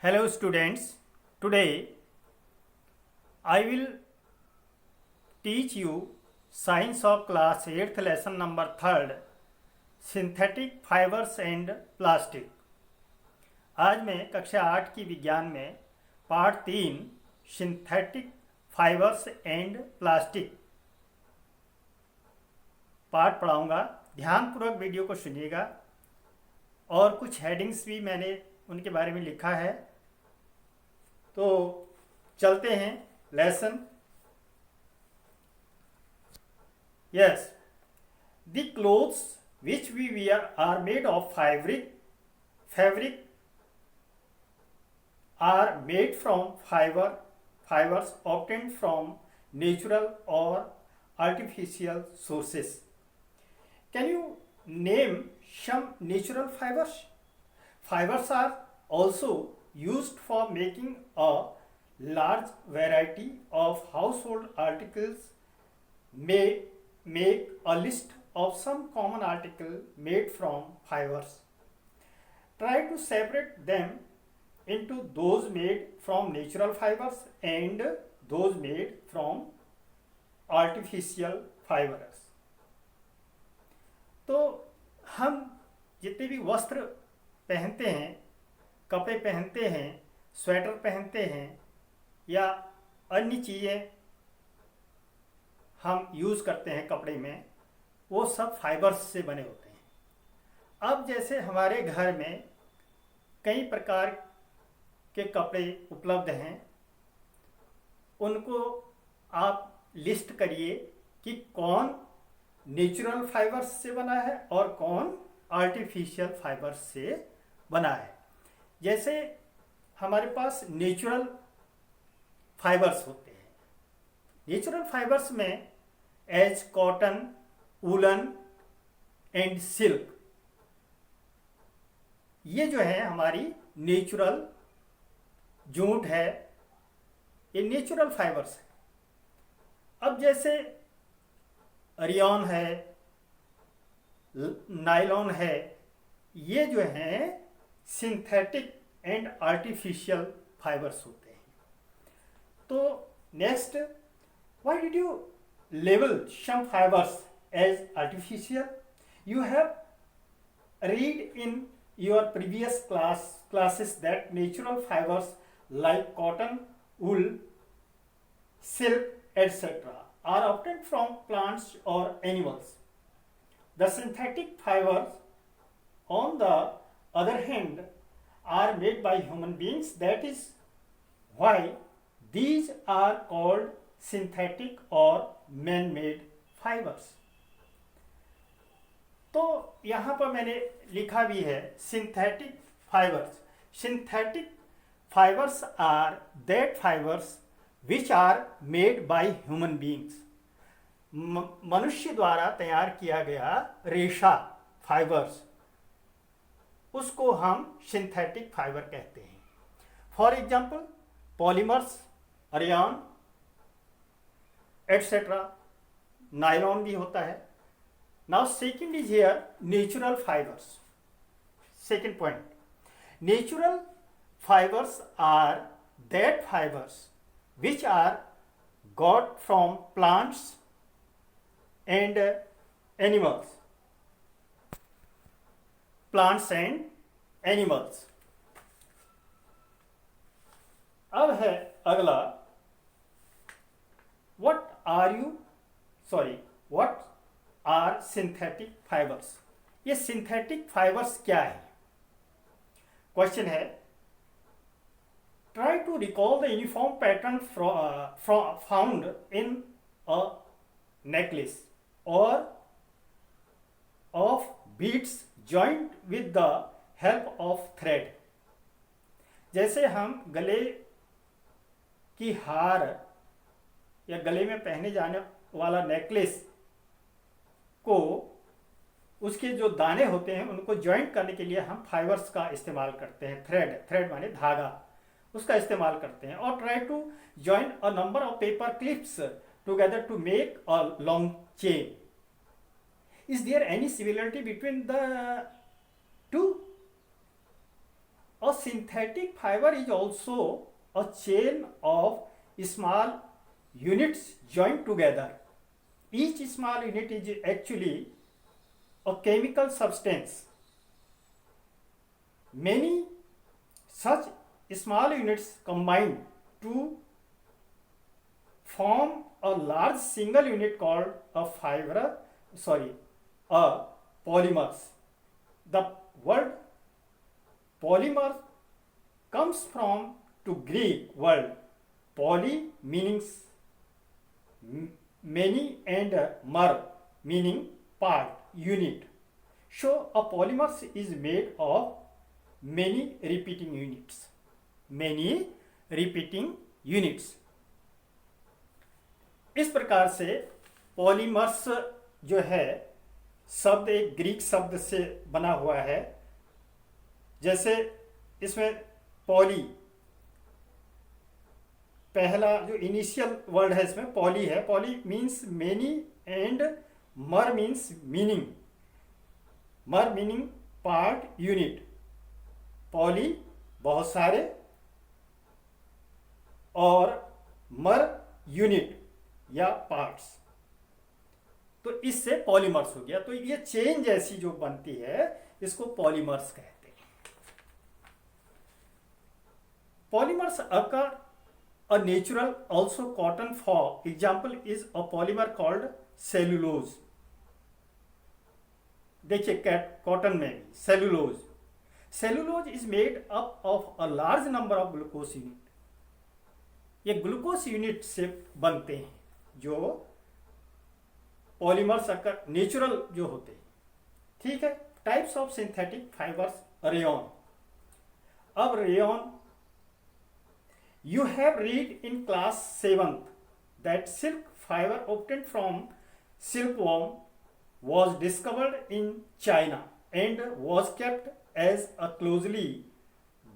Hello students, today I will teach you Science of class 8th lesson number 3rd Synthetic Fibers and Plastic। आज मैं कक्षा 8 की विज्ञान में पाठ 3 सिंथेटिक फाइबर्स एंड प्लास्टिक पाठ पढ़ाऊँगा। ध्यानपूर्वक वीडियो को सुनिएगा और कुछ हेडिंग्स भी मैंने उनके बारे में लिखा है। तो चलते हैं lesson. Yes, the clothes which we wear are made of fabric are made from fibres obtained from natural और artificial sources. Can you name some natural fibers? Fibers are also used for making a large variety of household articles. May make a list of some common articles made from fibers. Try to separate them into those made from natural fibers and those made from artificial fibres. तो हम जितने भी वस्त्र पहनते हैं, कपड़े पहनते हैं, स्वेटर पहनते हैं या अन्य चीज़ें हम यूज़ करते हैं कपड़े में, वो सब फाइबर्स से बने होते हैं। अब जैसे हमारे घर में कई प्रकार के कपड़े उपलब्ध हैं, उनको आप लिस्ट करिए कि कौन नेचुरल फाइबर्स से बना है और कौन आर्टिफिशियल फाइबर्स से बना है। जैसे हमारे पास नेचुरल फाइबर्स होते हैं। नेचुरल फाइबर्स में as cotton, woollen and silk, ये जो है हमारी नेचुरल जूट है, ये नेचुरल फाइबर्स है। अब जैसे रेयॉन है, नायलॉन है, ये जो हैं सिंथेटिक एंड आर्टिफिशियल फाइबर्स होते हैं। तो next, why did you label some fibres as artificial? You have read in your previous classes that natural fibers like cotton, wool, silk, etc. are obtained from plants or animals. The synthetic fibers, on the other hand, are made by human beings. That is why these are called synthetic or man-made fibers. तो यहाँ पर मैंने लिखा भी है synthetic fibres. Synthetic fibres are that fibres which are made by human beings. मनुष्य द्वारा तैयार किया गया रेशा फाइबर्स, उसको हम सिंथेटिक फाइबर कहते हैं। For example polymers, rayon etcetera, nylon भी होता है। Now second is here natural fibres. Second point, natural fibres are that fibres which are got from plants and animals. Plants and animals. अब है अगला, what are synthetic fibers? ये synthetic fibers क्या है? Question है, try to recall the uniform pattern found in a necklace or of beads joined with the help of thread. जैसे हम गले की हार या गले में पहने जाने वाला नेकलेस को, उसके जो दाने होते हैं उनको ज्वाइंट करने के लिए हम फाइबर्स का इस्तेमाल करते हैं। थ्रेड माने धागा, उसका इस्तेमाल करते हैं। और try to join a number of paper clips together to make a long chain. Is there any similarity between the two? a synthetic fiber is also a chain of small units joined together. Each small unit is actually a chemical substance. Many such small units combine to form a large single unit called a polymers. The word polymer comes from to Greek word poly meaning many and mer meaning part, unit. So a polymer is made of many repeating units. Many repeating units. इस प्रकार से polymers जो है शब्द एक Greek शब्द से बना हुआ है. जैसे इसमें पॉली, पहला जो इनिशियल वर्ड है इसमें पॉली है. पॉली मीन्स मेनी एंड मर मीन्स मीनिंग. मर मीनिंग पार्ट, यूनिट. पॉली बहुत सारे और मर यूनिट या पार्ट्स. तो इससे पॉलीमर्स हो गया. तो ये चेन जैसी जो बनती है इसको पॉलीमर्स कहते हैं. Polymers occur a natural also cotton. For example is a polymer called cellulose. देखिए कॉटन में भी cellulose. Cellulose is made up of a large number of glucose unit. ये ग्लूकोज यूनिट से बनते हैं जो पॉलीमर्स अकर नेचुरल जो होते हैं. ठीक है. Types of synthetic fibres. Rayon. अब rayon you have read in class 7th that silk fiber obtained from silkworm was discovered in China and was kept as a closely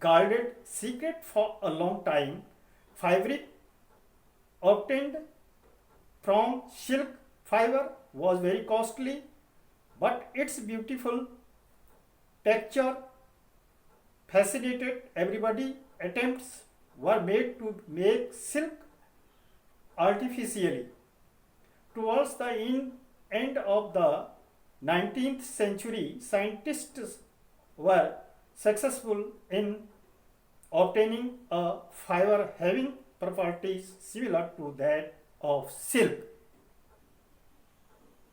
guarded secret for a long time. Fabric obtained from silk fiber was very costly, but its beautiful texture fascinated everybody. Attempts were made to make silk artificially. Towards the end of the 19th century, scientists were successful in obtaining a fiber having properties similar to that of silk.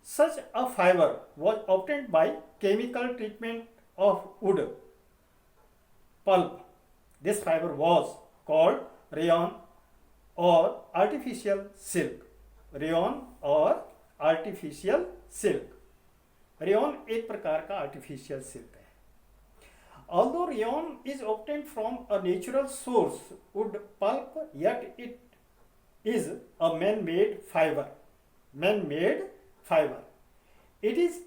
Such a fiber was obtained by chemical treatment of wood pulp. This fiber was called rayon or artificial silk. rayon और artificial silk. rayon एक प्रकार का artificial silk है. Although rayon is obtained from a natural source, wood pulp, yet it is a man-made fiber. Man-made fiber. It is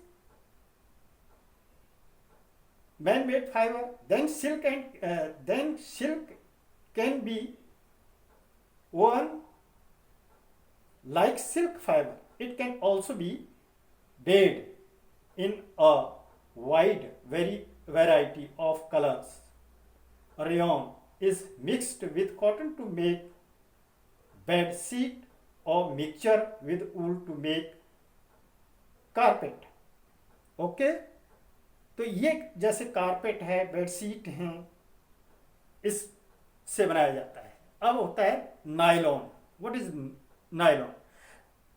man-made fiber. Then silk can be woven like silk fiber. It can also be dyed in a wide variety of colors. Rayon is mixed with cotton to make bed sheet or mixture with wool to make carpet. Okay. तो ये जैसे carpet है, bedsheet हैं, इस से बनाया जाता है. अब होता है nylon. What is nylon?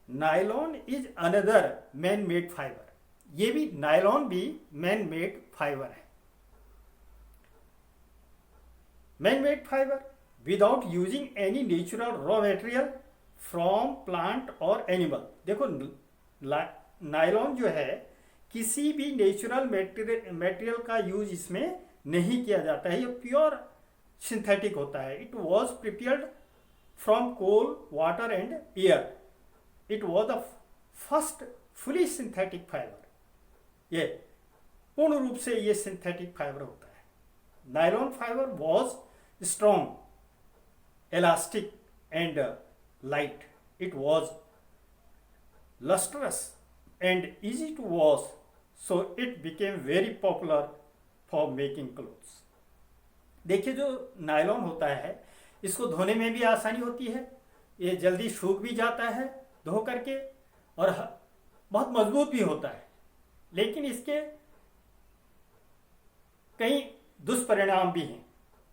Nylon is another man made fibre. ये भी नायलॉन भी मैन मेड फाइबर है. Man made fibre without using any natural raw material from plant और एनिमल. देखो नायलॉन जो है किसी भी नेचुरल मटेरियल का यूज इसमें नहीं किया जाता है. ये प्योर सिंथेटिक होता है. It was prepared from coal, water and air. It was the first fully synthetic fibre. ये पूर्ण रूप से ये सिंथेटिक फाइबर होता है. Nylon fibre was strong, elastic and light. It was lustrous and easy to wash, so it became very popular for making clothes. देखिए जो nylon होता है इसको धोने में भी आसानी होती है, ये जल्दी सूख भी जाता है धो करके, और बहुत मजबूत भी होता है। लेकिन इसके कई दुष्परिणाम भी हैं।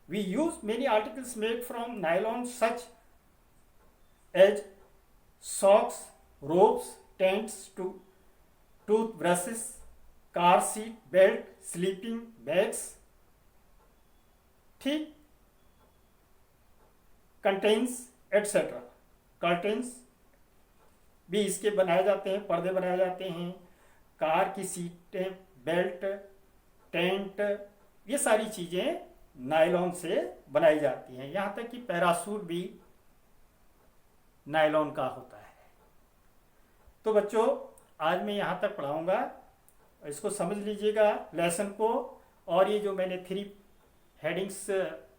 We use many articles made from nylon such as socks, ropes, tents, tooth brushes, car seat belt, sleeping bags, ठीक, कंटेन्स एटसेट्रा। कर्टेन्स भी इसके बनाए जाते हैं, पर्दे बनाए जाते हैं, कार की सीटें, बेल्ट, टेंट, ये सारी चीज़ें नायलॉन से बनाई जाती हैं। यहाँ तक कि पैरासूट भी नायलॉन का होता है। तो बच्चों आज मैं यहाँ तक पढ़ाऊँगा, इसको समझ लीजिएगा लेसन को। और ये जो मैंने 3 हेडिंग्स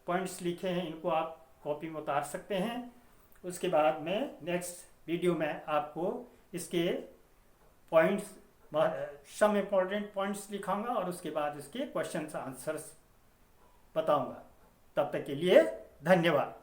पॉइंट्स लिखे हैं इनको आप कॉपी में उतार सकते हैं। उसके बाद मैं नेक्स्ट वीडियो में आपको इसके पॉइंट्स, सम इम्पोर्टेंट पॉइंट्स लिखाऊंगा और उसके बाद इसके क्वेश्चंस आंसर्स बताऊंगा। तब तक के लिए धन्यवाद।